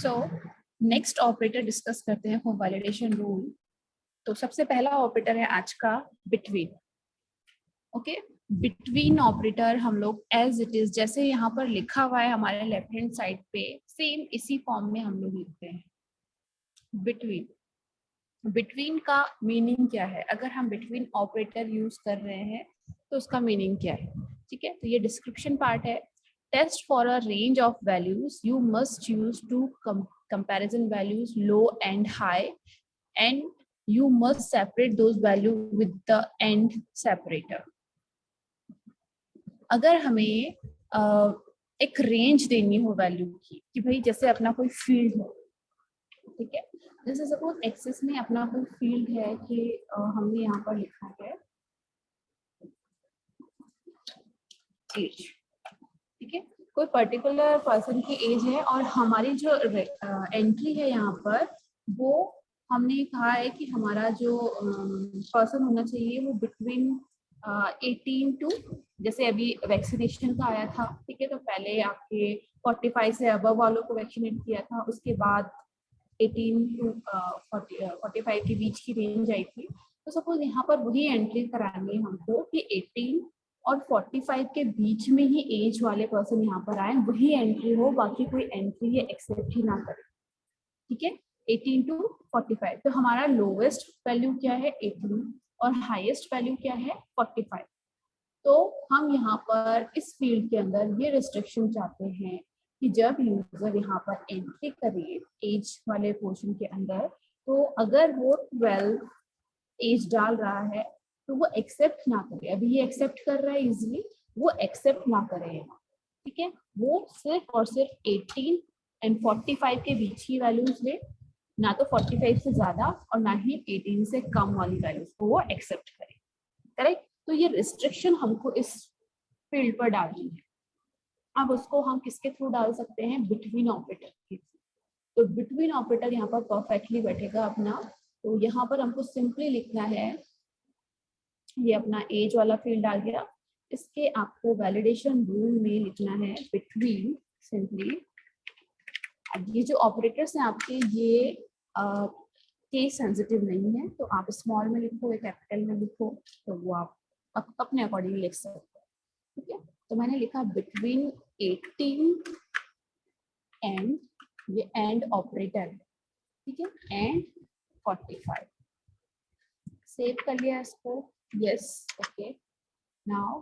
So next operator discuss करते हैं for validation rule. तो सबसे पहला ऑपरेटर है आज का बिटवीन। ओके, बिटवीन ऑपरेटर हम लोग एज इट इज जैसे यहाँ पर लिखा हुआ है हमारे लेफ्ट हैंड साइड पे, सेम इसी फॉर्म में हम लोग लिखते हैं बिटवीन। बिटवीन का मीनिंग क्या है? अगर हम बिटवीन ऑपरेटर यूज कर रहे हैं तो उसका मीनिंग क्या है? ठीक है, तो ये डिस्क्रिप्शन पार्ट है। Test for a range of values you must use to comparison values low and high and you must separate those value with the end separator। अगर हमें एक रेंज देनी हो वैल्यू की कि भाई जैसे अपना कोई फील्ड है, ठीक है, जैसे सपोज एक्सेस में अपना कोई फील्ड है कि हमने यहाँ पर लिखा है एज, ठीक है, कोई पर्टिकुलर पर्सन की एज है और हमारी जो एंट्री है यहाँ पर वो हमने कहा है कि हमारा जो पर्सन होना चाहिए वो बिटवीन 18 टू, जैसे अभी वैक्सीनेशन का आया था, ठीक है, तो पहले आपके 45 से अबव वालों को वैक्सीनेट किया था, उसके बाद 18 टू 45 के बीच की रेंज आई थी। तो सपोज यहाँ पर वही एंट्री करानी है हमको कि 18 और 45 के बीच में ही एज वाले पर्सन यहाँ पर आए, वही एंट्री हो, बाकी कोई एंट्री ये एक्सेप्ट ही ना करे। ठीक है, 18 टू 45। तो हमारा लोवेस्ट वैल्यू क्या है 18 और हाईएस्ट वैल्यू क्या है 45। तो हम यहाँ पर इस फील्ड के अंदर ये रिस्ट्रिक्शन चाहते हैं कि जब यूजर यहाँ पर एंट्री करे एज वाले पोर्शन के अंदर, तो अगर वो 12 एज डाल रहा है तो वो एक्सेप्ट ना करे। अभी ये एक्सेप्ट कर रहा है इजीली, वो एक्सेप्ट ना करे, ठीक है, वो सिर्फ और सिर्फ 18 एंड 45 के बीच ही वैल्यूज ले, ना तो 45 से ज्यादा और ना ही 18 से कम वाली वैल्यूज को वो एक्सेप्ट करे। करेक्ट? तो ये रिस्ट्रिक्शन हमको इस फील्ड पर डालनी है। अब उसको हम किसके थ्रू डाल सकते हैं? बिटवीन ऑपरेटर के थ्रू। तो बिटवीन ऑपरेटर यहाँ पर परफेक्टली बैठेगा अपना। तो यहाँ पर हमको सिंपली लिखना है, ये अपना एज वाला फील्ड आ गया, इसके आपको वैलिडेशन रूल में लिखना है बिटवीन सिंपली। अब ये जो ऑपरेटर्स हैं आपके ये केस सेंसिटिव नहीं है, तो आप स्मॉल में लिखो या कैपिटल में लिखो, तो वो आप अपने अकॉर्डिंग लिख सकते हो। ठीक है, तो मैंने लिखा बिटवीन 18 एंड, ये एंड ऑपरेटर है, ठीक है, एंड 45। सेव कर लिया इसको, यस, ओके। नाउ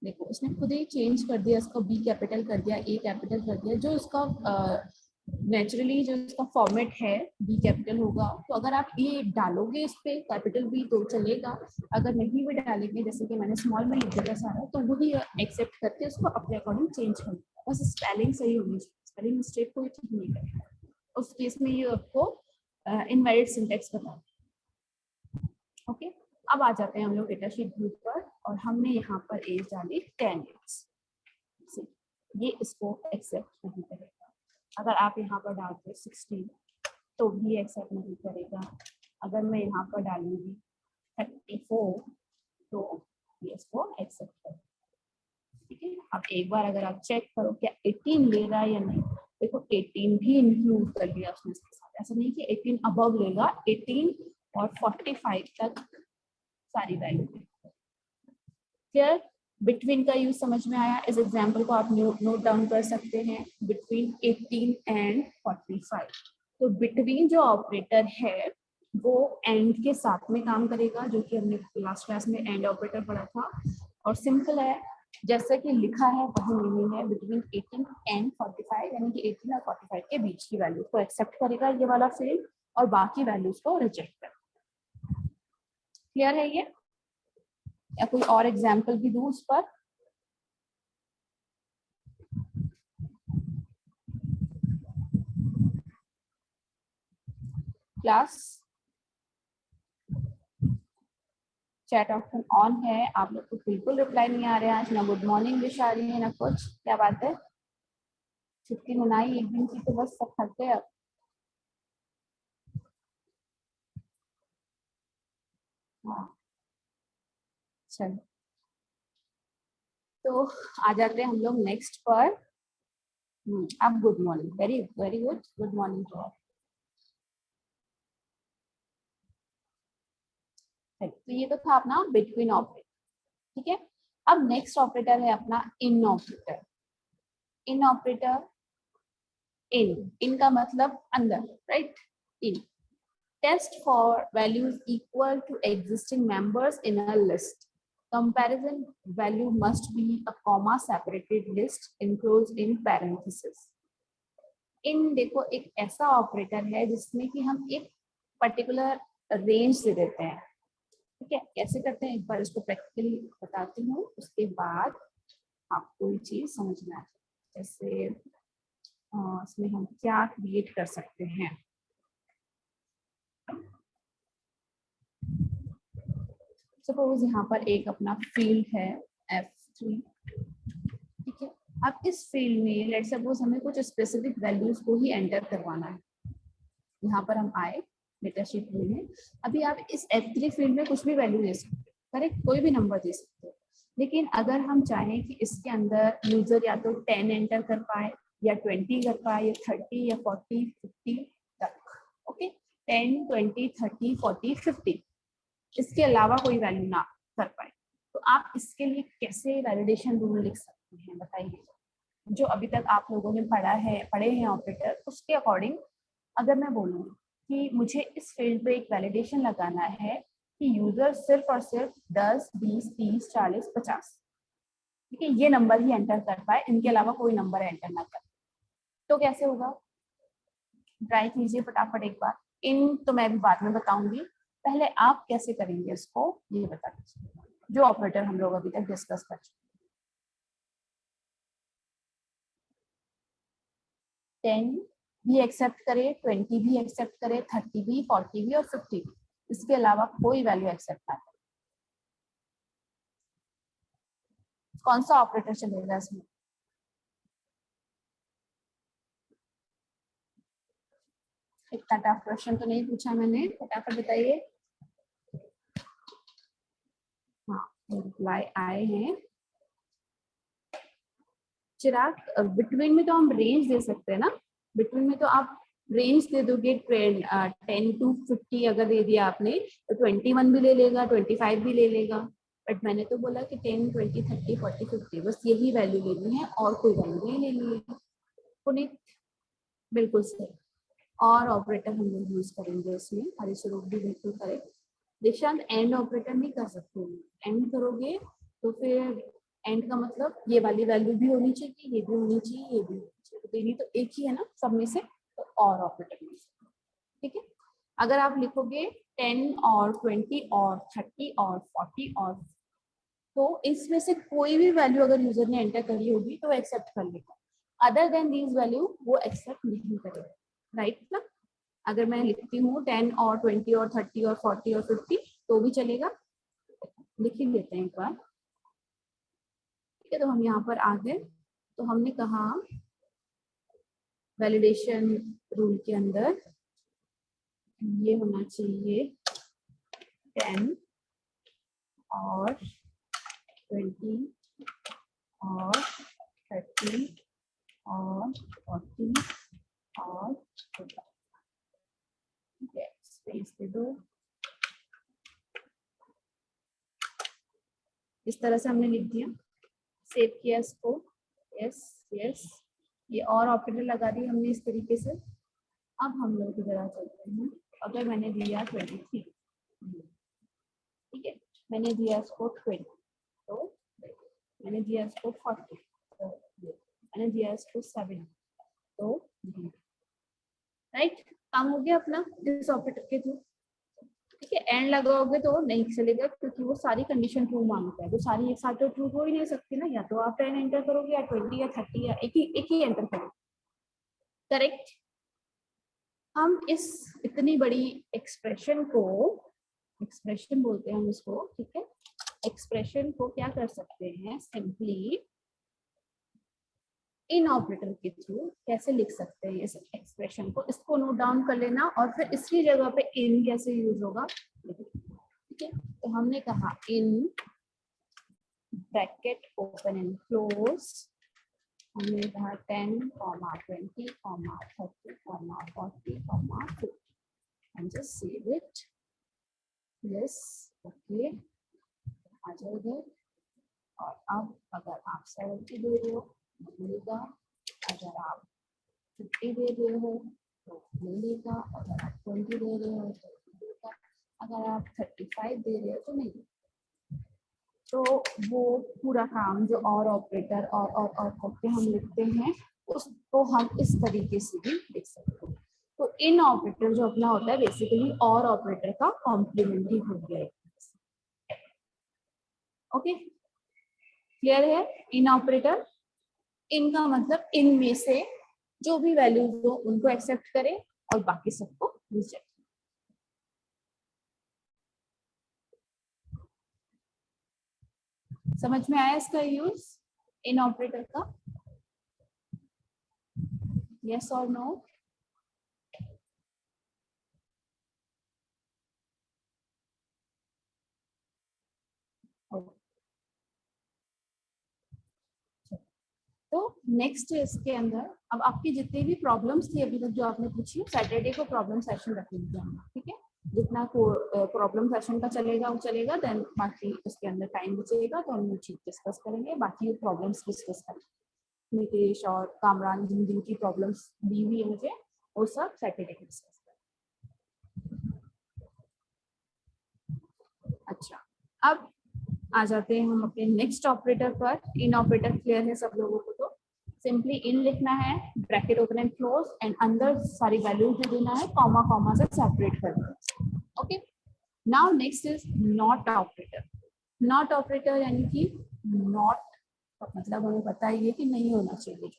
देखो इसने खुद ही चेंज कर दिया, इसको बी कैपिटल कर दिया, ए कैपिटल कर दिया, जो इसका नेचुरली जो इसका फॉर्मेट है बी कैपिटल होगा। तो अगर आप ये डालोगे इस पे कैपिटल बी तो चलेगा, अगर नहीं भी डालेंगे जैसे कि मैंने स्मॉल में लिख दिया सारा, तो वही एक्सेप्ट करके उसको अपने अकॉर्डिंग चेंज कर दिया। बस स्पेलिंग सही होनी चाहिए, स्पेलिंग मिस्टेक को ठीक नहीं करेगा। उस केस में ये आपको इनवैलिड सिंटैक्स बता। ओके, अब आ जाते हैं हम लोग डेटा शीट ग्रुप पर, और हमने यहाँ पर एज डाली 10 ईयर्स। ये इसको एक्सेप्ट नहीं करेगा। अगर आप यहाँ पर डालते 16 तो भी एक्सेप्ट नहीं करेगा। अगर मैं यहाँ पर डालूंगी 34 तो ये इसको एक्सेप्ट करेगा। ठीक है, अब एक बार अगर आप चेक करो क्या 18 ले रहा है या नहीं, देखो 18 भी इंक्लूड कर लिया उसने इसके साथ। ऐसा नहीं कि 18 अबव लेगा, 18 और 45 तक सारी वैल्यू। क्लियर? बिटवीन का यूज समझ में आया? इस एग्जांपल को आप नोट डाउन कर सकते हैं, बिटवीन 18 एंड 45। तो बिटवीन जो ऑपरेटर है वो एंड के साथ में काम करेगा, जो कि हमने लास्ट क्लास में एंड ऑपरेटर पढ़ा था। और सिंपल है, जैसा कि लिखा है वही मीनिंग है, बिटवीन 18 एंड 45, यानी कि 18 और 45 के बीच की वैल्यू को एक्सेप्ट करेगा ये वाला फील्ड, और बाकी वैल्यूज को रिजेक्ट करेगा। क्लियर है ये? या कोई और एग्जाम्पल भी दूं उस पर? क्लास चैट ऑप्शन ऑन है, आप लोग को बिल्कुल रिप्लाई नहीं आ रहे हैं आज, ना गुड मॉर्निंग विश आ रही है ना कुछ। क्या बात है? छुट्टी मनाई एक दिन की तो बस सब थक गए अब। हाँ, चलो तो आ जाते हैं हम लोग नेक्स्ट पर। अब good morning, very very good morning to all. तो ये तो था अपना बिटवीन ऑपरेटर, ठीक है। अब नेक्स्ट ऑपरेटर है अपना इन ऑपरेटर। इन ऑपरेटर, इन का मतलब अंदर, right. In test for values equal to existing members in a list. Comparison value must be a comma separated list enclosed in parenthesis। In देखो एक ऐसा ऑपरेटर है जिसमें कि हम एक पर्टिकुलर रेंज दे देते हैं, ठीक है। कैसे करते हैं एक बार इसको प्रैक्टिकली बताती हूँ, उसके बाद आपको ये चीज समझना है। जैसे इसमें हम क्या क्रिएट कर सकते हैं। सपोज यहाँ पर एक अपना फील्ड है F3, ठीक है। अब इस फील्ड में लेट्स सपोज हमें कुछ स्पेसिफिक वैल्यूज को ही एंटर करवाना है। यहाँ पर हम आए डेटा शीट में, अभी आप इस F3 फील्ड में कुछ भी वैल्यू दे सकते हो, करेक्ट, कोई भी नंबर दे सकते हो। लेकिन अगर हम चाहें कि इसके अंदर यूजर या तो 10 एंटर कर पाए या 20 कर पाए या 30 या 40 50 तक, ओके, 10 20 30 40 50, इसके अलावा कोई वैल्यू ना कर पाए, तो आप इसके लिए कैसे वैलिडेशन रूल लिख सकते हैं बताइए। जो अभी तक आप लोगों ने पढ़े हैं ऑपरेटर, उसके अकॉर्डिंग अगर मैं बोलूँ कि मुझे इस फील्ड पे एक वैलिडेशन लगाना है कि यूजर सिर्फ और सिर्फ 10 20 30 40 50, ठीक है, ये नंबर ही एंटर कर पाए, इनके अलावा कोई नंबर एंटर ना कर, तो कैसे होगा, ट्राई कीजिए फटाफट एक बार। इन तो मैं भी बाद में बताऊंगी, पहले आप कैसे करेंगे इसको ये बता दीजिए, जो ऑपरेटर हम लोग अभी तक डिस्कस कर चुके। 10 भी एक्सेप्ट करे, 20 भी एक्सेप्ट करे, 30 भी, 40 भी और 50 भी, इसके अलावा कोई वैल्यू एक्सेप्ट ना करे, कौन सा ऑपरेटर चलेगा इसमें। इतना टफ क्वेश्चन तो नहीं पूछा मैंने, फटाफट बताइए। हाँ, रिप्लाई आए हैं। चिराग, बिटवीन में तो हम रेंज दे सकते हैं ना, बिटवीन में तो आप रेंज दे दोगे, 10 to 50 अगर दे दिया आपने तो 21 भी ले लेगा, 25 भी ले लेगा, बट मैंने तो बोला कि 10 20 30 40 50 बस यही वैल्यू लेनी है और कोई वैल्यू नहीं लेनी है। पुनीत बिल्कुल सही, और ऑपरेटर हम लोग यूज करेंगे इसमें, हरी स्वरूप भी बिल्कुल करेक्ट। निशांत एंड ऑपरेटर नहीं कर सकते, एंड करोगे तो फिर एंड का मतलब ये वाली वैल्यू भी होनी चाहिए, ये भी होनी चाहिए, ये भी होनी चाहिए, तो देनी तो एक ही है ना सब में से, तो और ऑपरेटर यूज, ठीक है। अगर आप लिखोगे 10 और 20 और 30 और 40 और, तो इसमें से कोई भी वैल्यू अगर यूजर ने एंटर करी होगी तो एक्सेप्ट कर लेगा, अदर देन दीज वैल्यू वो एक्सेप्ट नहीं करेगा, राइट ना। अगर मैं लिखती हूँ 10 और 20 और 30 और 40 और 50 तो भी चलेगा, लिख ही लेते हैं एक बार, ठीक है। तो हम यहाँ पर आ गए, तो हमने कहा वैलिडेशन रूल के अंदर ये होना चाहिए 10 और 20 और 30 और 40 और 50, स्पेस दे दो, इस तरह से हमने लिख दिया, सेव किया इसको, यस यस, ये और ऑपरेटर लगा दी हमने इस तरीके से। अब हम लोग जरा चलते हैं, अगर मैंने दिया 23, ठीक है, मैंने दिया इसको 20, तो मैंने दिया इसको 40, तो मैंने दिया इसको 7, तो राइट, काम हो गया अपना इस ऑपरेटर के थ्रू, ठीक है। एंड लगाओगे तो नहीं चलेगा क्योंकि वो सारी कंडीशन ट्रू मांगता है, तो सारी एक साथ तो ट्रू हो ही नहीं सकती ना, या तो आप 10 एंटर करोगे या 20 या 30 या एक ही एंटर करोगे, करेक्ट। हम इस इतनी बड़ी एक्सप्रेशन को, एक्सप्रेशन बोलते हैं हम इसको, ठीक है, एक्सप्रेशन को क्या कर सकते हैं, सिंपली इन ऑपरेटर के थ्रू कैसे लिख सकते हैं इस एक्सप्रेशन को, इसको नोट डाउन कर लेना और फिर इसकी जगह पे इन कैसे यूज होगा, ठीक है। तो हमने कहा in bracket open and close हमने कहा 10, 20, 30, 40, 50 and just save it. Yes, okay, आ जाओ इधर। और अब अगर आप 70 दे रहे हो मिलेगा, अगर आप 50 दे रहे हो तो मिलेगा, अगर आप 20 दे रहे हो तो मिलेगा, अगर आप 35 दे रहे हो तो नहीं। तो वो पूरा काम जो और ऑपरेटर और करके हम लिखते हैं उसको हम इस तरीके से भी लिख सकते हैं। तो इन ऑपरेटर जो अपना होता है बेसिकली और ऑपरेटर का कॉम्प्लीमेंट ही हो गया। ओके, क्लियर है? इन ऑपरेटर, इनका मतलब इनमें से जो भी वैल्यूज हो उनको एक्सेप्ट करें और बाकी सबको रिजेक्ट। समझ में आया इसका यूज इन ऑपरेटर का? यस और नो? तो नेक्स्ट इसके अंदर अब आपकी जितनी भी प्रॉब्लम्स थी अभी तक जो आपने पूछी, सैटरडे को प्रॉब्लम सेशन रख लीजिए हम, ठीक है? जितना प्रॉब्लम सेशन का चलेगा वो चलेगा, देन बाकी उसके अंदर टाइम बचेगा तो हम चीज डिस्कस करेंगे, बाकी प्रॉब्लम्स डिस्कस करेंगे। नितेश और कामरान जिन जिन की प्रॉब्लम्स दी हुई है मुझे वो सब सैटरडे को डिस्कस करेंगे। अच्छा, अब आ जाते हैं हम अपने नेक्स्ट ऑपरेटर पर। इन ऑपरेटर क्लियर है सब लोगों को? तो सिंपली इन लिखना है, bracket open and close, and अंदर सारी वैल्यूज दे देना है, कॉमा कॉमा से सेपरेट कर देना। Okay, now next is not operator. Not operator यानी कि नॉट मतलब हमें पता ही है कि नहीं होना चाहिए,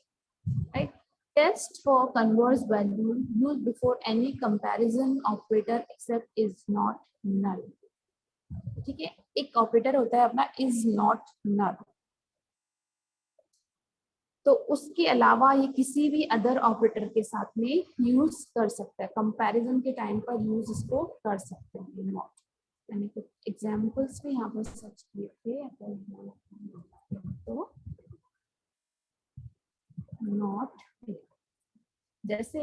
right? Test for converse value use before any comparison operator except is not null. ठीक है, एक ऑपरेटर होता है अपना इज नॉट नल, तो उसके अलावा ये किसी भी अदर ऑपरेटर के साथ में यूज कर सकता है, कंपैरिजन के टाइम पर यूज इसको कर सकते हैं नॉट। मैंने कुछ एग्जांपल्स भी यहाँ पर सर्च किए थे, तो नॉट जैसे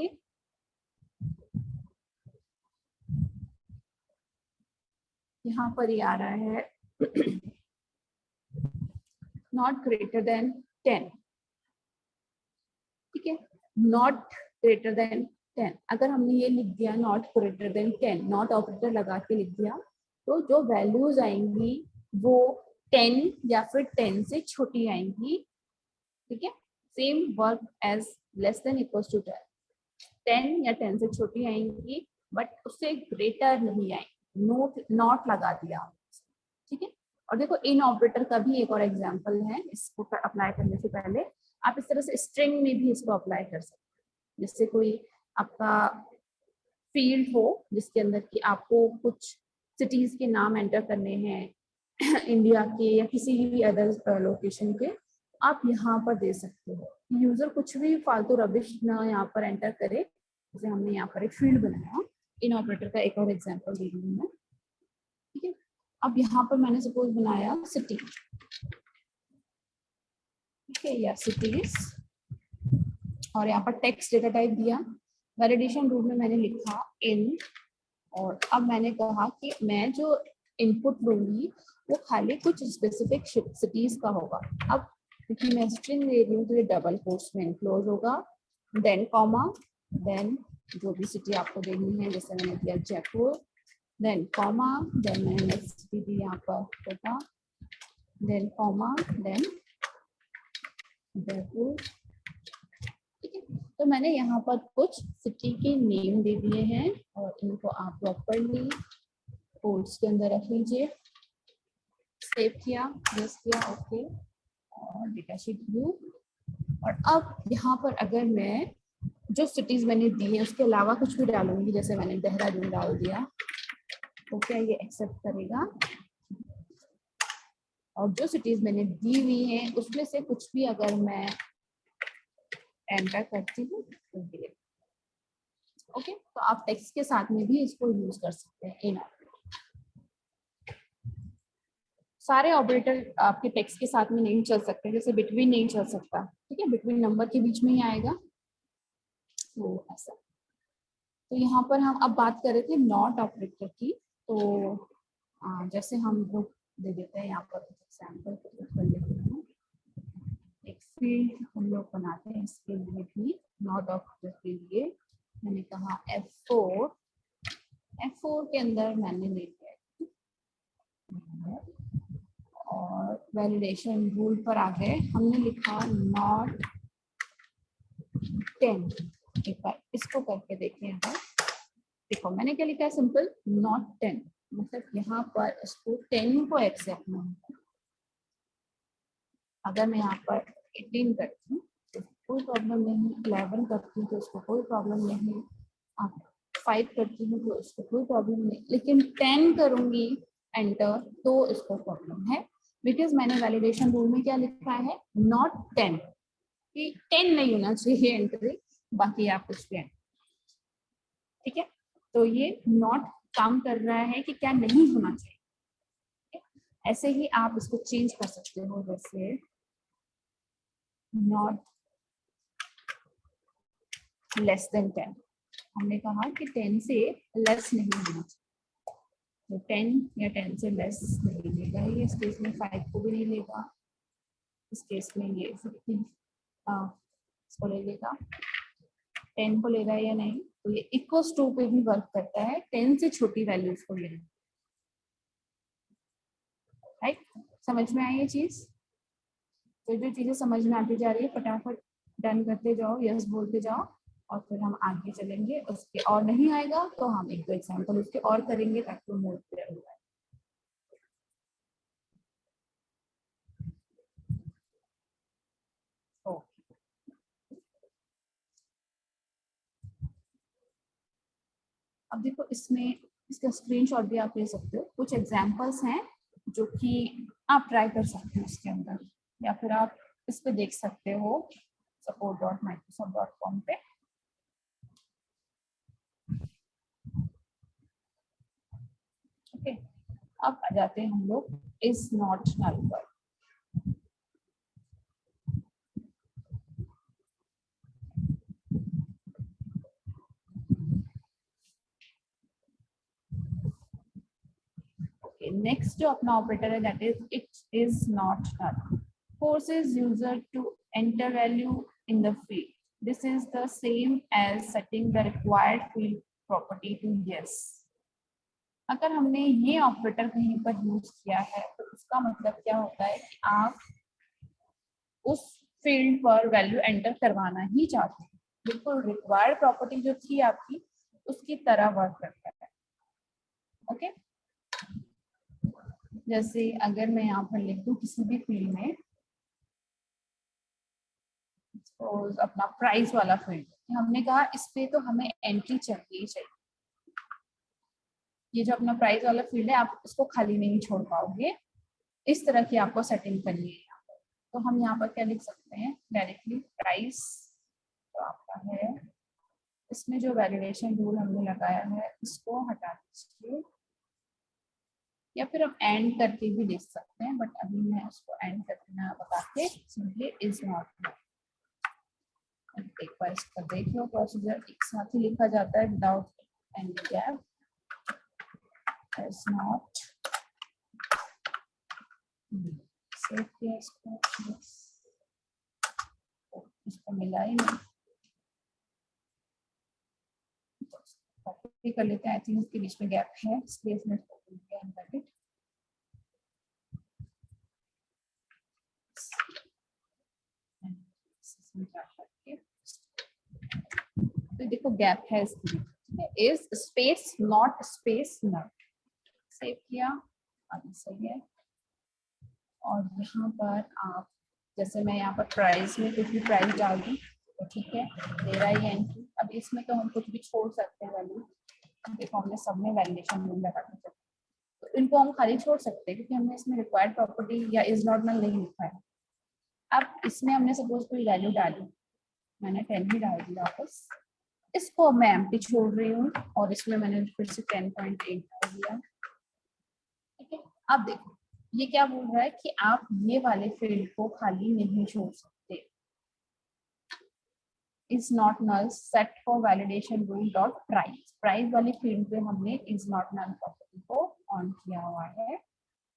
यहाँ पर ये आ रहा है नॉट ग्रेटर देन 10, ठीक है? नॉट ग्रेटर देन 10, अगर हमने ये लिख दिया not greater than 10, not operator लगा के लिख दिया, तो जो वैल्यूज आएंगी वो 10 या फिर 10 से छोटी आएंगी, ठीक है? Same work as less than equals to 10 या 10 से छोटी आएंगी, बट उससे ग्रेटर नहीं आएंगी, नॉट लगा दिया, ठीक है? और देखो इन ऑपरेटर का भी एक और एग्जांपल है, इसको अप्लाई करने से पहले आप इस तरह से स्ट्रिंग में भी इसको अप्लाई कर सकते हैं। जिससे कोई आपका फील्ड हो जिसके अंदर कि आपको कुछ सिटीज के नाम एंटर करने हैं इंडिया के या किसी भी अदर लोकेशन के, आप यहाँ पर दे सकते हो। यूजर कुछ भी फालतू रबिश ना यहाँ पर एंटर करे, जैसे हमने यहाँ पर एक फील्ड बनाया। इन ऑपरेटर का एक और एग्जांपल दे रही हूँ मैं, ठीक है? अब यहाँ पर मैंने सपोज बनाया सिटी, ठीक है, या सिटीज, और यहाँ पर टेक्स्ट डेटा टाइप दिया, वैलिडेशन रूल में मैंने लिखा इन, और अब मैंने कहा कि मैं जो इनपुट लूंगी वो खाली कुछ स्पेसिफिक सिटीज का होगा। अब क्योंकि मैं स्ट्रिंग ले रही हूँ तो ये डबल कोट्स में क्लोज होगा, देन कॉमा, देन जो भी सिटी आपको देनी है, जैसे मैंने दिया जयपुर, देन कॉमा, देन मैंने नेक्स्ट सिटी दी यहाँ पर Kota, then comma, then Jaipur, ठीक है? तो मैंने यहाँ पर कुछ सिटी के नेम दे दिए हैं और इनको आप प्रॉपरली कोड्स के अंदर रख लीजिए। सेव किया, यस किया, ओके, और डेटा शीट व्यू। और अब यहाँ पर अगर मैं जो सिटीज मैंने दी है उसके अलावा कुछ भी डालूंगी, जैसे मैंने देहरादून डाल दिया, तो क्या ये एक्सेप्ट करेगा? और जो सिटीज मैंने दी हुई है उसमें से कुछ भी अगर मैं एंटर करती हूँ तो ये, ओके, तो आप टेक्स्ट के साथ में भी इसको यूज कर सकते हैं। इन सारे ऑपरेटर आपके टेक्स्ट के साथ में नहीं चल सकते, जैसे बिटवीन नहीं चल सकता, ठीक है, बिटवीन नंबर के बीच में ही आएगा, तो ऐसा। तो यहाँ पर हम अब बात कर रहे थे नॉट ऑपरेटर की। तो जैसे हम लोग दे देते हैं यहाँ पर एग्जाम्पल कर लेते हैं। एक फील्ड हम लोग बनाते हैं इसके लिए भी, नॉट ऑपरेटर के लिए। मैंने कहा F4, F4 के अंदर मैंने ले लिया और वैलिडेशन रूल पर आ गए, हमने लिखा नॉट 10। एक बार इसको करके देखें यहाँ, देखो मैंने क्या लिखा है, सिंपल नॉट 10, मतलब यहाँ पर इसको 10 को एक्सेप्ट नहीं। अगर मैं यहाँ पर 18 करती हूँ तो कोई प्रॉब्लम नहीं, 11 करती हूँ तो उसको कोई प्रॉब्लम नहीं, 5 करती हूँ तो इसको कोई प्रॉब्लम नहीं, लेकिन 10 करूंगी एंटर तो इसको प्रॉब्लम है, बिकॉज मैंने वैलिडेशन रूल में क्या लिखा है, नॉट 10, कि 10 नहीं होना चाहिए एंट्री, बाकी आप कुछ भी। ठीक है, तो ये नॉट काम कर रहा है कि क्या नहीं होना चाहिए। ऐसे ही आप इसको चेंज कर सकते हो, जैसे नॉट लेस देन 10, हमने कहा कि 10 से लेस नहीं होना चाहिए, तो 10 या 10 से लेस नहीं लेगा ये, इस केस में 5 को भी नहीं लेगा, इस केस में ये 15 इसको ले लेगा, 10 को लेगा या नहीं, तो ये इक्वल्स टू पे भी वर्क करता है, 10 से छोटी वैल्यूज को लेना। राइट, समझ में आई ये चीज? तो जो चीजें समझ में आती जा रही है फटाफट डन करते जाओ, यस बोलते जाओ, और फिर हम आगे चलेंगे। उसके और नहीं आएगा तो हम एक दो एग्जाम्पल उसके और करेंगे ताकि वो मोर क्लियर हो जाए। अब देखो इसमें इसका स्क्रीनशॉट भी आप ले सकते हो, कुछ एग्जांपल्स हैं जो कि आप ट्राई कर सकते हो इसके अंदर, या फिर आप इस पे देख सकते हो support.microsoft.com पे। ओके, अब आ जाते हैं हम लोग इज नॉट नल पर। नेक्स्ट जो अपना ऑपरेटर है that is it is not null, forces user to enter value in the field. This is the same as setting the required field property to yes. अगर हमने ये ऑपरेटर कहीं पर use किया है तो उसका मतलब क्या होता है कि आप उस फील्ड पर वैल्यू एंटर करवाना ही चाहते हैं, बिल्कुल रिक्वायर्ड प्रॉपर्टी जो थी आपकी उसकी तरह वर्क करता है। ओके, जैसे अगर मैं यहाँ पर लिख दूं किसी भी फील्ड में, अपना प्राइस वाला फील्ड, हमने कहा इस पे तो हमें एंट्री चाहिए चाहिए, ये जो अपना प्राइस वाला फील्ड है आप इसको खाली नहीं छोड़ पाओगे, इस तरह की आपको सेटिंग करनी है यहाँ पर। तो हम यहाँ पर क्या लिख सकते हैं, डायरेक्टली प्राइस जो आपका है, इसमें जो वैलिडेशन रूल हमने लगाया है इसको हटा दीजिए, या फिर हम एंड करके भी लिख सकते हैं, बट अभी मैं उसको एंड करके ना बता के सिंपली इज नॉट। एक बार इसका देख लो, प्रोसीजर एक साथ ही लिखा जाता है without any gap, is not. Save किया इसको, इसको मिला ही नहीं, कॉपी कर लेते हैं, आई थिंक इसके बीच में गैप है इसलिए इसमें तो देखो गैप है इसमें, is space not space not, save किया, अभी सही है। और यहाँ पर आप जैसे मैं यहाँ पर प्राइस में कुछ भी प्राइस डाल दूँ तो ठीक है, दे रहा है एंट्री। अब इसमें तो हम कुछ भी छोड़ सकते हैं वैल्यू, देखो हमने सब में वैलिडेशन रूल लगा दिया, तो इनको हम खाली छोड़ सकते हैं क्योंकि हमने इसमें रिक्वायर्ड प्रॉपर्टी या इज नॉट नल नहीं लिखा है। अब इसमें हमने सपोज कोई वैल्यू डाली, मैंने 10 ही डाल दिया वापस, इसको मैं एम्प्टी छोड़ रही हूँ और इसमें मैंने फिर से 10.8 डाल दिया। ठीक है, अब देखो ये क्या बोल रहा है कि आप ये वाले फील्ड को खाली नहीं छोड़ सकते, is not null set for validation rule dot price, price वाली फील्ड पे हमने इज नॉट नल प्रॉपर्टी को ऑन किया हुआ है,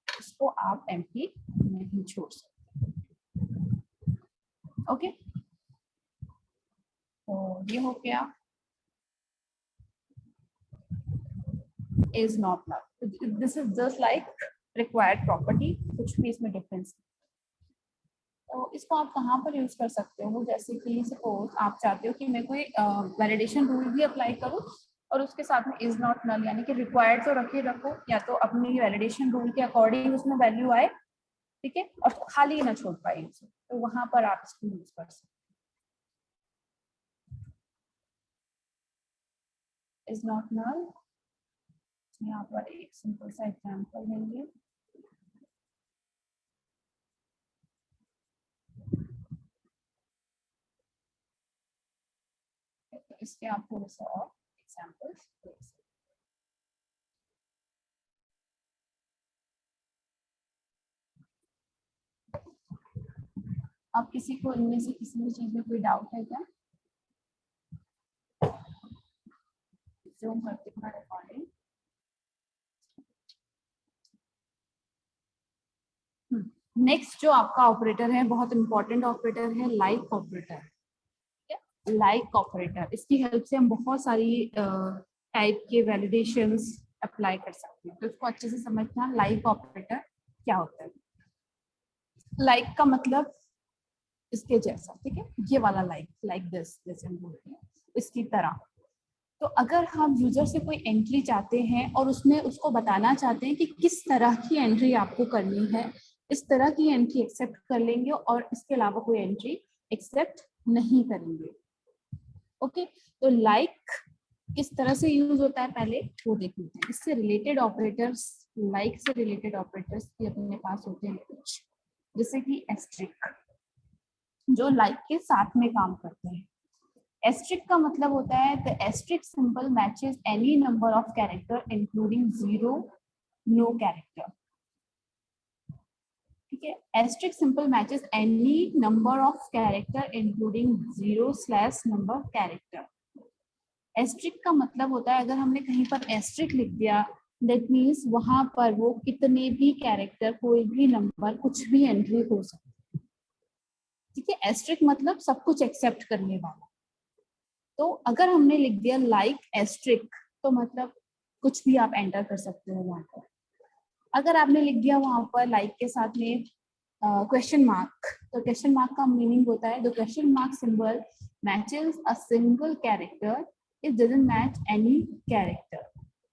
इसको आप एम्प्टी नहीं छोड़ सकते। ओके, तो ये हो गया is not null. This is just like required property, कुछ भी इसमें डिफरेंस। तो इसको आप कहाँ पर यूज कर सकते हो, जैसे कि सपोज आप चाहते हो कि मैं कोई वैलिडेशन रूल भी अप्लाई करूँ और उसके साथ में इज नॉट नल, यानी कि रिक्वायर्ड तो रखो या तो अपनी वैलिडेशन रूल के अकॉर्डिंग उसमें वैल्यू आए, ठीक है, और खाली ना छोड़ पाए उसे, तो वहां पर आप इसको यूज कर सकते हो इज नॉट नल। यहाँ पर एक सिंपल सा एग्जांपल लेंगे। इसके आप थोड़ा सा और एग्जांपल्स देख सकते हैं। आप किसी को इनमें से किसी भी चीज में कोई डाउट है क्या? जूम करते हैं रिकॉर्डिंग। नेक्स्ट जो आपका ऑपरेटर है, बहुत इंपॉर्टेंट ऑपरेटर है, लाइक ऑपरेटर। लाइक ऑपरेटर, इसकी हेल्प से हम बहुत सारी टाइप के वैलिडेशंस अप्लाई कर सकते हैं, तो इसको अच्छे से समझना लाइक ऑपरेटर क्या होता है। लाइक का मतलब इसके जैसा, ठीक है, ये वाला लाइक दिस, जैसे हम बोलते हैं इसकी तरह। तो अगर हम यूजर से कोई एंट्री चाहते हैं और उसमें उसको बताना चाहते हैं कि किस तरह की एंट्री आपको करनी है, इस तरह की एंट्री एक्सेप्ट कर लेंगे और इसके अलावा कोई एंट्री एक्सेप्ट नहीं करेंगे। ओके, तो लाइक किस तरह से यूज होता है पहले वो देख लेते हैं। इससे रिलेटेड ऑपरेटर्स, लाइक से रिलेटेड ऑपरेटर्स भी अपने पास होते हैं कुछ, जैसे कि एस्ट्रिक, जो लाइक के साथ में काम करते हैं। एस्ट्रिक का मतलब होता है the asterisk symbol matches any number of character including zero, no character, ठीक है। Asterisk symbol matches any number of character including zero slash number character. Asterisk का मतलब होता है अगर हमने कहीं पर एस्ट्रिक लिख दिया, दैट मीन्स वहां पर वो कितने भी कैरेक्टर, कोई भी नंबर, कुछ भी एंट्री हो सकती है, ठीक है। एस्ट्रिक मतलब सब कुछ एक्सेप्ट करने वाला। तो अगर हमने लिख दिया लाइक एस्ट्रिक, तो मतलब कुछ भी आप एंटर कर सकते हो वहां पर। अगर आपने लिख दिया वहां पर लाइक के साथ में क्वेश्चन मार्क, तो क्वेश्चन मार्क का मीनिंग होता है the question mark symbol matches a single character, it doesn't match any character,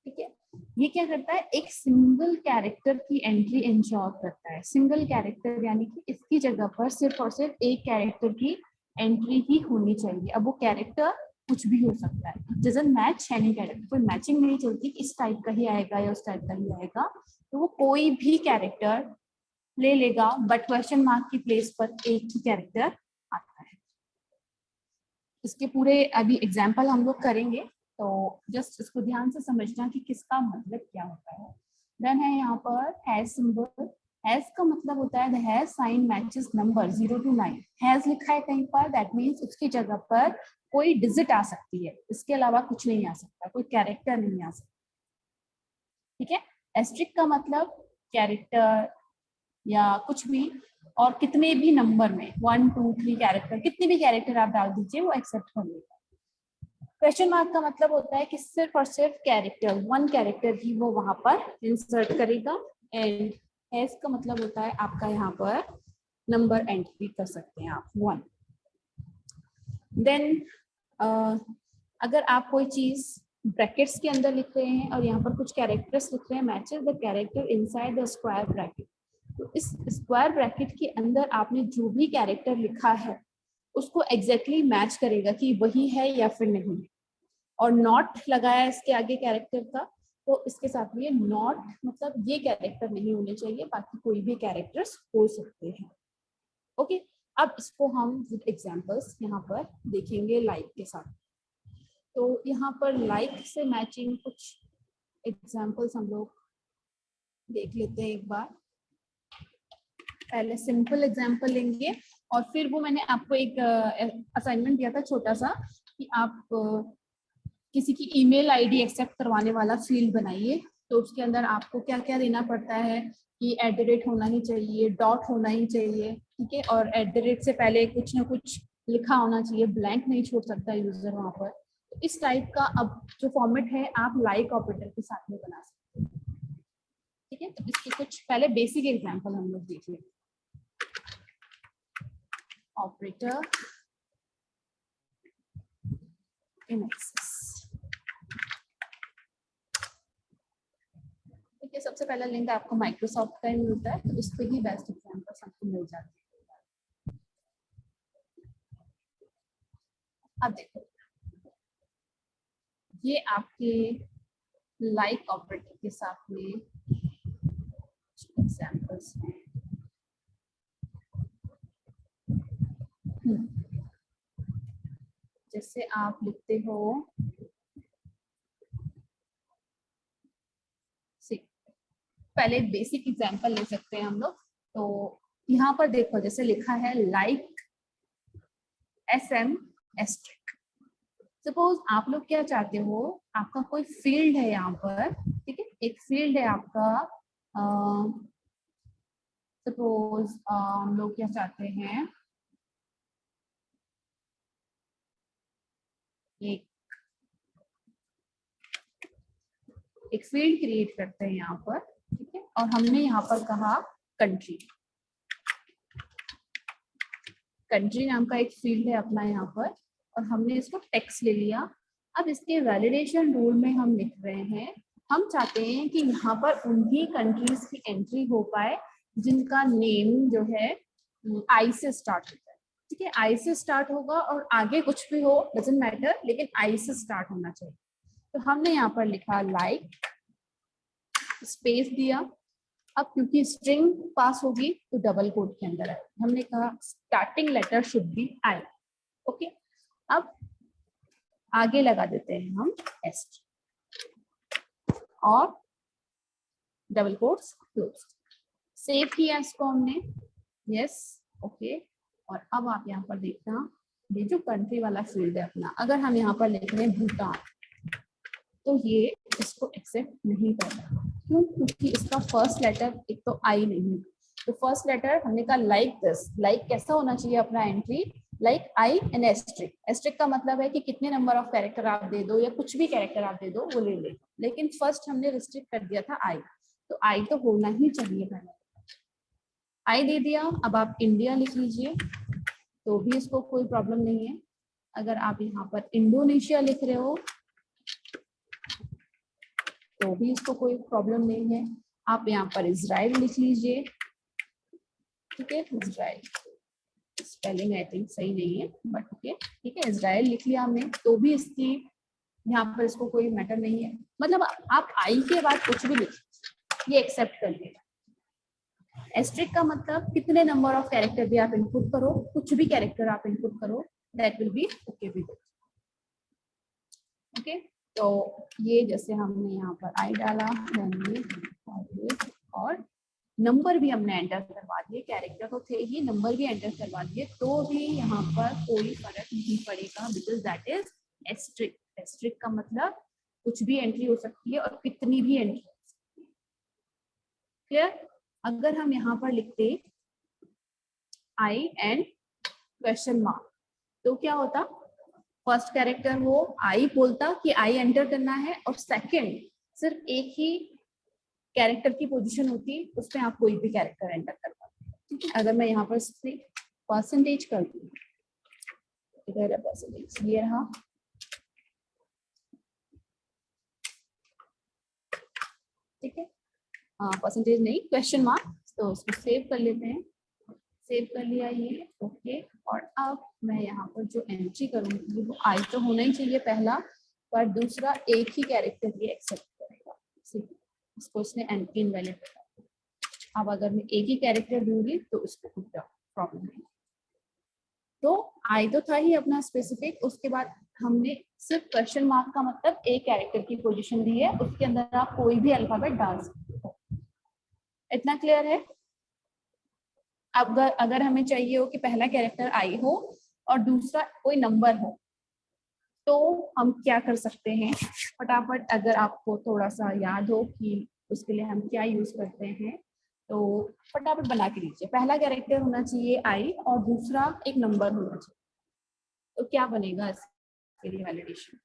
ठीक है। ये क्या करता है, एक सिंगल कैरेक्टर की एंट्री इंश्योर करता है। सिंगल कैरेक्टर यानी कि इसकी जगह पर सिर्फ और सिर्फ एक कैरेक्टर की एंट्री ही होनी चाहिए। अब वो कैरेक्टर कुछ भी हो सकता है, डजंट मैच एनी कैरेक्टर, कोई मैचिंग नहीं चलती कि इस टाइप का ही आएगा या उस टाइप का ही आएगा, तो वो कोई भी कैरेक्टर ले लेगा, बट क्वेश्चन मार्क की प्लेस पर एक ही कैरेक्टर आता है। इसके पूरे अभी एग्जाम्पल हम लोग करेंगे, तो जस्ट इसको ध्यान से समझना कि किसका मतलब क्या होता है। देन है यहाँ पर हैज सिंबल। हैज का मतलब होता है the hash sign matches number 0 to 9। Hash लिखा है कहीं पर, दैट मीन्स उसकी जगह पर कोई डिजिट आ सकती है, इसके अलावा कुछ नहीं आ सकता, कोई कैरेक्टर नहीं आ सकता, ठीक है। एस्ट्रिक का मतलब कैरेक्टर या कुछ भी, और कितने भी नंबर में 1 2 3 कैरेक्टर, कितने भी कैरेक्टर आप डाल दीजिए वो एक्सेप्ट कर लेगा। क्वेश्चन मार्क का मतलब होता है कि सिर्फ और सिर्फ कैरेक्टर, वन कैरेक्टर ही वो वहां पर इंसर्ट करेगा। एंड हैज का मतलब होता है आपका यहाँ पर नंबर एंट्री कर सकते हैं आप 1। देन अगर आप कोई चीज ब्रैकेट्स के अंदर लिख रहे हैं और यहाँ पर कुछ कैरेक्टर्स लिख रहे हैं, matches the character inside the square bracket, तो इस स्क्वायर ब्रैकेट के अंदर आपने जो भी कैरेक्टर लिखा है उसको एग्जैक्टली मैच करेगा कि वही है या फिर नहीं। और नॉट लगाया इसके आगे कैरेक्टर का, तो इसके साथ में नॉट मतलब ये कैरेक्टर नहीं होने चाहिए, बाकी कोई भी कैरेक्टर्स हो सकते हैं। ओके, अब इसको हम विद एग्जांपल्स यहाँ पर देखेंगे लाइक के साथ। तो यहाँ पर लाइक से मैचिंग कुछ एग्जांपल्स हम लोग देख लेते हैं एक बार। पहले सिंपल एग्जांपल लेंगे और फिर वो मैंने आपको एक असाइनमेंट दिया था छोटा सा कि आप किसी की ईमेल आईडी एक्सेप्ट करवाने वाला फील्ड बनाइए। तो उसके अंदर आपको क्या क्या देना पड़ता है कि @ होना ही चाहिए, डॉट होना ही चाहिए, ठीक है, और @ से पहले कुछ ना कुछ लिखा होना चाहिए, ब्लैंक नहीं छोड़ सकता यूजर वहाँ पर। तो इस टाइप का अब जो फॉर्मेट है आप लाइक ऑपरेटर के साथ में बना सकते हैं, ठीक है। तो इसके कुछ पहले बेसिक एग्जाम्पल हम लोग देख लेंगे। ऑपरेटर इन एक्सेस, ठीक है। सबसे पहला लिंक आपको माइक्रोसॉफ्ट का ही मिलता है, तो इस पे ही बेस्ट एग्जाम्पल सबको मिल जाते हैं। अब देखो, ये आपके लाइक ऑपरेटर के साथ में एग्जाम्पल्स हैं। जैसे आप लिखते हो, पहले बेसिक एग्जाम्पल ले सकते हैं हम लोग। तो यहाँ पर देखो, जैसे लिखा है लाइक SM एस्ट्रिक। सपोज आप लोग क्या चाहते हो, आपका कोई फील्ड है यहाँ पर, ठीक है, एक फील्ड है आपका। सपोज हम लोग क्या चाहते हैं, एक फील्ड क्रिएट करते हैं यहाँ पर, ठीक है, और हमने यहाँ पर कहा कंट्री। कंट्री नाम का एक फील्ड है अपना यहाँ पर, और हमने इसको टेक्स्ट ले लिया। अब इसके वैलिडेशन रूल में हम लिख रहे हैं, हम चाहते हैं कि यहाँ पर उन्हीं कंट्रीज की एंट्री हो पाए जिनका नेम जो है आई से स्टार्ट होता है, ठीक है। आई से स्टार्ट होगा और आगे कुछ भी हो डजंट मैटर, लेकिन आई से स्टार्ट होना चाहिए। तो हमने यहाँ पर लिखा लाइक, स्पेस दिया। अब क्योंकि स्ट्रिंग पास होगी तो डबल कोट के अंदर है, हमने कहा starting letter should be I, okay. अब आगे लगा देते हैं हम एस्ट और डबल कोट्स क्लोज। सेव किया इसको हमने, यस, ओके। और अब आप यहाँ पर देखना, ये जो कंट्री वाला फील्ड है अपना, अगर हम यहाँ पर लिख रहे हैं भूटान, तो ये इसको एक्सेप्ट नहीं करना। क्यों? क्योंकि इसका फर्स्ट लेटर एक तो आई नहीं, तो फर्स्ट लेटर हमने कहा लाइक दिस। लाइक कैसा होना चाहिए अपना entry, like I and asterisk. Asterisk का मतलब है कि कितने नंबर ऑफ कैरेक्टर आप दे दो या कुछ भी कैरेक्टर आप दे दो वो ले ले, लेकिन फर्स्ट हमने रिस्ट्रिक्ट कर दिया था आई, तो आई तो होना ही चाहिए पहले। आई दे दिया। अब आप इंडिया लिख लीजिए तो भी इसको कोई प्रॉब्लम नहीं है। अगर आप यहाँ पर इंडोनेशिया लिख रहे हो तो भी इसको कोई प्रॉब्लम नहीं है। आप यहाँ पर इजराइल लिख लीजिए, ठीक है, इजराइल, स्पेलिंग आई थिंक सही नहीं है बट ओके, ठीक है, इजराइल लिख लिया हमने, तो भी इसकी यहाँ पर इसको कोई मैटर नहीं है। मतलब आप आई के बाद कुछ भी लिख, ये एक्सेप्ट कर लेगा। एस्ट्रिक का मतलब कितने नंबर ऑफ कैरेक्टर भी आप इनपुट करो, कुछ भी कैरेक्टर आप इनपुट करो, that will be okay with it, okay. तो ये जैसे हमने यहाँ पर आई डाला और नंबर भी हमने एंटर करवा दिए, कैरेक्टर तो थे ही, नंबर भी एंटर करवा दिए, तो भी यहाँ पर कोई फर्क नहीं पड़ेगा, because that is asterisk. Asterisk का मतलब कुछ भी एंट्री हो सकती है और कितनी भी एंट्री हो सकती है, क्लियर। अगर हम यहाँ पर लिखते आई एंड क्वेश्चन मार्क, तो क्या होता, फर्स्ट कैरेक्टर वो आई बोलता कि आई एंटर करना है, और सेकंड सिर्फ एक ही कैरेक्टर की पोजीशन होती, उसमें आप कोई भी कैरेक्टर एंटर कर पाते, ठीक है। अगर मैं यहाँ पर परसेंटेज कर दूँ, इधर है परसेंटेज, ये रहा, ठीक है, परसेंटेज नहीं क्वेश्चन मार्क, तो उसको सेव कर लेते हैं। सेव कर लिया ये, ओके। और अब मैं यहाँ पर जो एंट्री करूँगी वो आई तो होना ही चाहिए पहला, पर दूसरा एक ही कैरेक्टर ये एक्सेप्ट करेगा, इसको इसने एंट्री इनवैलिड कर। अब अगर मैं एक ही कैरेक्टर दूंगी तो इसको कुछ प्रॉब्लम नहीं। तो आई तो था ही अपना स्पेसिफिक, उसके बाद हमने सिर्फ क्वेश्चन मार्क का मतलब एक कैरेक्टर की पोजीशन दी है, उसके अंदर आप कोई भी अल्फाबेट डाल सकते हो। इतना क्लियर है? अगर अगर हमें चाहिए हो कि पहला कैरेक्टर आई हो और दूसरा कोई नंबर हो, तो हम क्या कर सकते हैं? फटाफट अगर आपको थोड़ा सा याद हो कि उसके लिए हम क्या यूज करते हैं, तो फटाफट बना के लीजिए। पहला कैरेक्टर होना चाहिए आई और दूसरा एक नंबर होना चाहिए। तो क्या बनेगा इसके लिए वैलिडेशन?